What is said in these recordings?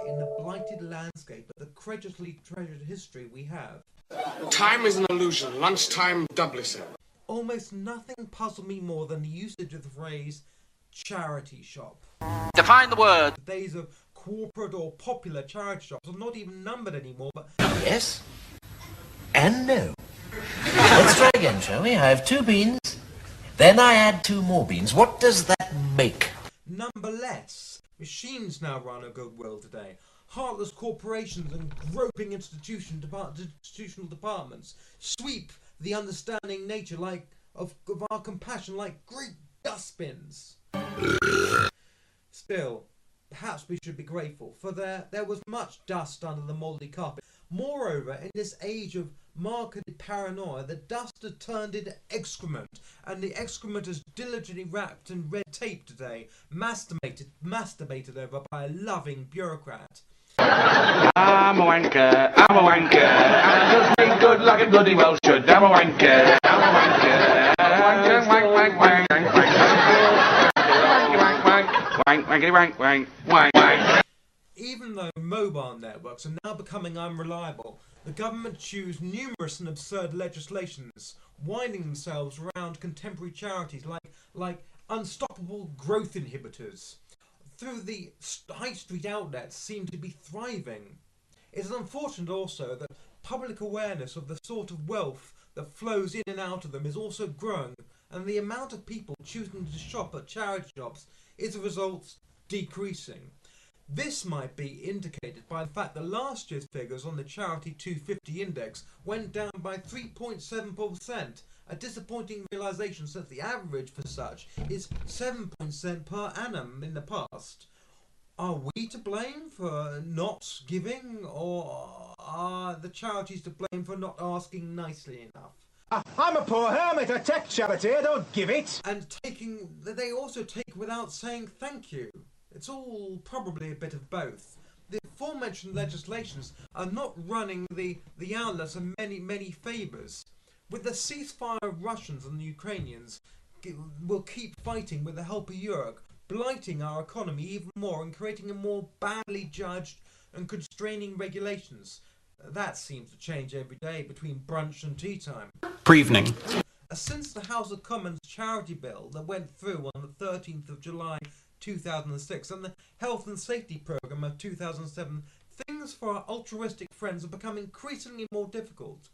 in the blighted landscape of the credulously treasured history we have. Time is an illusion, lunchtime doubly so. Almost nothing puzzled me more than the usage of the phrase charity shop. Define the word. The days of corporate or popular charity shops are not even numbered anymore, but... Yes. And no. Let's try again, shall we? I have 2 beans. Then I add 2 more beans. What does that make? Number less. Machines now run a good world today. Heartless corporations and groping institutional departments sweep the understanding nature of our compassion like great dustbins. Still, perhaps we should be grateful, for there was much dust under the mouldy carpet. Moreover, in this age of marketed paranoia, the dust has turned into excrement, and the excrement is diligently wrapped in red tape today, masturbated over by a loving bureaucrat. I'm a wanker, I'm a wanker, and it does me good like a bloody well should. I'm a wanker, I'm a wanker, wank, wank, wank, wank, wank, wank, wank, wank, wank. Even though mobile networks are now becoming unreliable, the government choose numerous and absurd legislations, winding themselves around contemporary charities like unstoppable growth inhibitors. Through the high street outlets seem to be thriving. It is unfortunate also that public awareness of the sort of wealth that flows in and out of them is also growing, and the amount of people choosing to shop at charity shops is a result decreasing. This might be indicated by the fact that last year's figures on the Charity 250 index went down by 3.74%, a disappointing realisation since the average for such is 7% per annum in the past. Are we to blame for not giving, or are the charities to blame for not asking nicely enough? I'm a poor hermit, a tech charity, I don't give it. And they also take without saying thank you. It's all probably a bit of both. The aforementioned legislations are not running the outlets of many favours. With the ceasefire of Russians and the Ukrainians, will keep fighting with the help of Europe, blighting our economy even more and creating a more badly judged and constraining regulations. That seems to change every day between brunch and tea time. Pre-evening. Since the House of Commons charity bill that went through on the 13th of July 2006 and the Health and Safety Programme of 2007, things for our altruistic friends have become increasingly more difficult.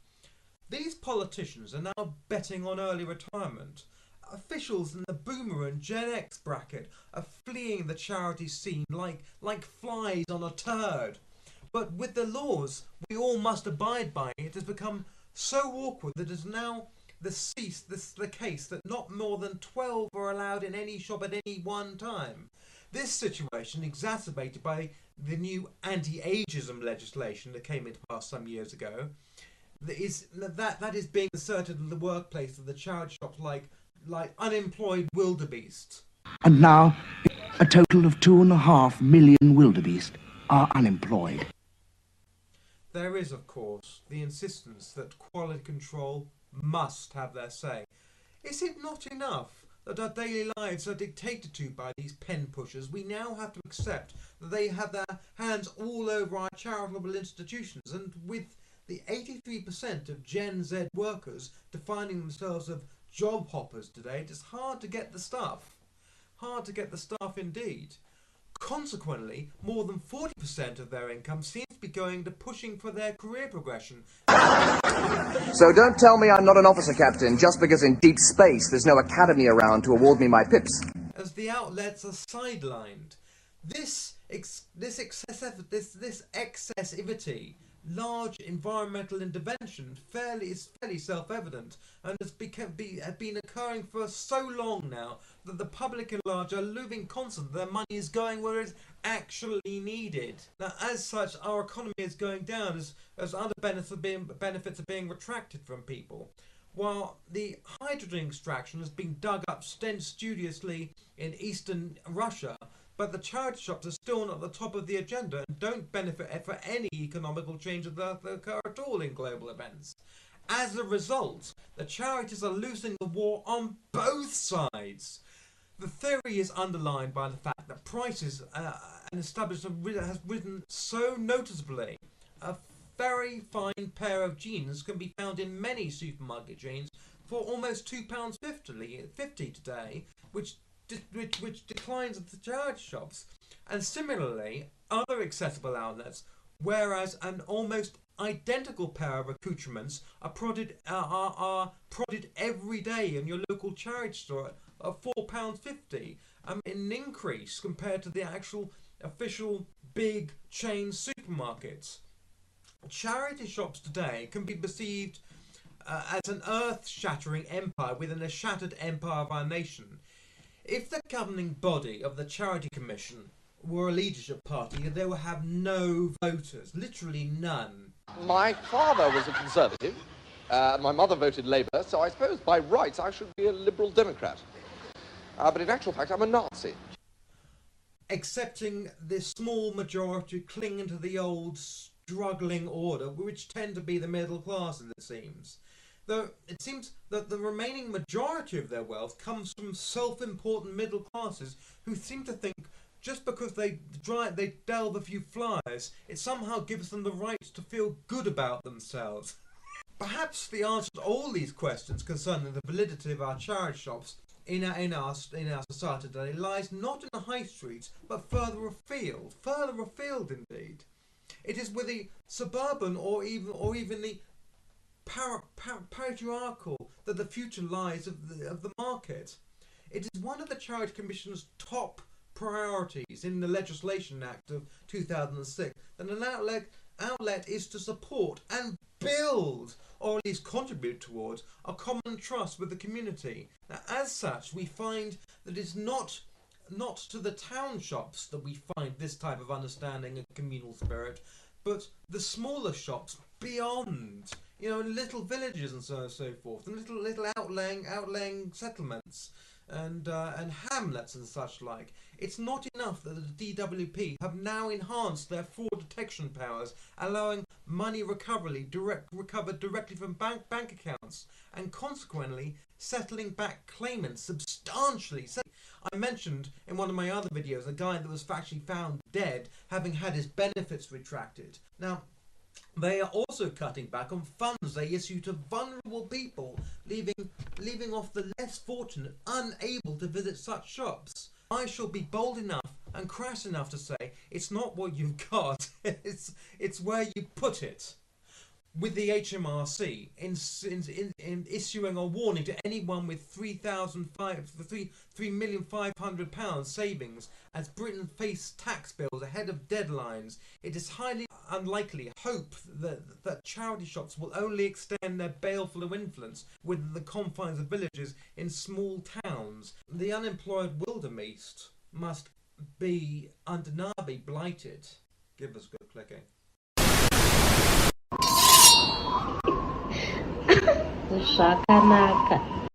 These politicians are now betting on early retirement. Officials in the boomer and Gen X bracket are fleeing the charity scene like flies on a turd. But with the laws we all must abide by, it has become so awkward that it is now the case that not more than 12 are allowed in any shop at any one time. This situation, exacerbated by the new anti-ageism legislation that came into pass some years ago, that is being asserted in the workplace of the charity shops like Unemployed Wilderbeasts. And now, a total of 2.5 million wildebeest are unemployed. There is, of course, the insistence that quality control must have their say. Is it not enough that our daily lives are dictated to by these pen pushers? We now have to accept that they have their hands all over our charitable institutions, and with the 83% of Gen Z workers defining themselves as job hoppers today, it is hard to get the stuff. Hard to get the stuff indeed. Consequently, more than 40% of their income seems to be going to pushing for their career progression. So don't tell me I'm not an officer captain just because in deep space there's no academy around to award me my pips. As the outlets are sidelined. This excessivity, large environmental intervention, is fairly self-evident and has been occurring for so long now that the public at large are losing constant their money is going where it's actually needed. Now, as such, our economy is going down as other benefits are being retracted from people. While the hydrogen extraction has been dug up studiously in eastern Russia, but the charity shops are still not at the top of the agenda and don't benefit for any economical change that occur at all in global events. As a result, the charities are losing the war on both sides. The theory is underlined by the fact that prices established has risen so noticeably. A very fine pair of jeans can be found in many supermarket chains for almost £2.50 today, which declines at the charity shops. And similarly, other accessible outlets, whereas an almost identical pair of accoutrements are prodded every day in your local charity store at £4.50, an increase compared to the actual official big chain supermarkets. Charity shops today can be perceived as an earth-shattering empire within a shattered empire of our nation. If the governing body of the Charity Commission were a leadership party, they would have no voters, literally none. My father was a Conservative, my mother voted Labour, so I suppose by rights I should be a Liberal Democrat. But in actual fact I'm a Nazi. Accepting this small majority clinging to the old struggling order, which tend to be the middle classes, it seems. Though it seems that the remaining majority of their wealth comes from self-important middle classes who seem to think just because they delve a few flies, it somehow gives them the right to feel good about themselves. Perhaps the answer to all these questions concerning the validity of our charity shops in our society today lies not in the high streets, but further afield indeed. It is with the suburban or even the patriarchal that the future lies of the market. It is one of the Charity Commission's top priorities in the Legislation Act of 2006 that an outlet is to support and build, or at least contribute towards, a common trust with the community. Now, as such, we find that it's not to the town shops that we find this type of understanding and communal spirit, but the smaller shops beyond, in little villages and so forth, and little outlying settlements and hamlets and such like. It's not enough that the DWP have now enhanced their fraud detection powers, allowing money recovered directly from bank accounts, and consequently settling back claimants substantially. I mentioned in one of my other videos a guy that was actually found dead, having had his benefits retracted. Now, they are also cutting back on funds they issue to vulnerable people, leaving off the less fortunate unable to visit such shops. I shall be bold enough and crass enough to say it's not what you've got, it's where you put it. With the HMRC in issuing a warning to anyone with £3,500,000 savings as Britain faced tax bills ahead of deadlines, it is highly unlikely hope that charity shops will only extend their baleful influence within the confines of villages in small towns. The unemployed Wilderbeasts must be undeniably blighted. Give us good clicking. Shakanaka.